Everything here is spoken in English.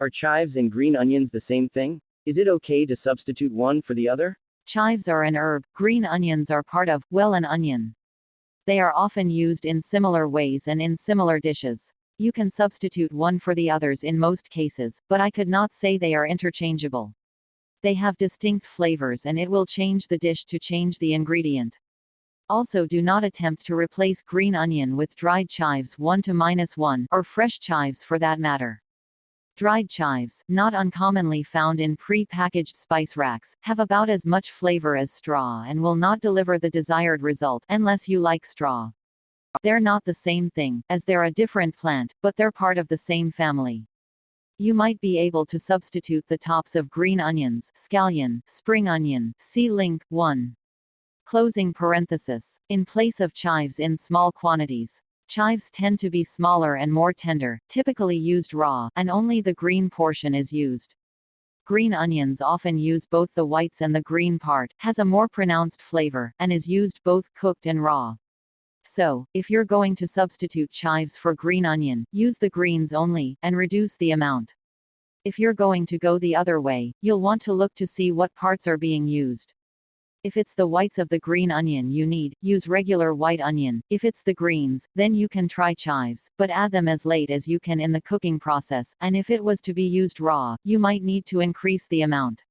Are chives and green onions the same thing? Is it okay to substitute one for the other? Chives are an herb, green onions are part of, well, an onion. They are often used in similar ways and in similar dishes. You can substitute one for the others in most cases, but I could not say they are interchangeable. They have distinct flavors and it will change the dish to change the ingredient. Also, do not attempt to replace green onion with dried chives 1 to -1, or fresh chives for that matter. Dried chives, not uncommonly found in pre-packaged spice racks, have about as much flavor as straw and will not deliver the desired result unless you like straw. They're not the same thing, as they're a different plant, but they're part of the same family. You might be able to substitute the tops of green onions, scallion, spring onion, see link 1. Closing parenthesis. In place of chives in small quantities. Chives tend to be smaller and more tender, typically used raw, and only the green portion is used. Green onions often use both the whites and the green part, has a more pronounced flavor, and is used both cooked and raw. So, if you're going to substitute chives for green onion, use the greens only, and reduce the amount. If you're going to go the other way, you'll want to look to see what parts are being used. If it's the whites of the green onion you need, use regular white onion. If it's the greens, then you can try chives, but add them as late as you can in the cooking process, and if it was to be used raw, you might need to increase the amount.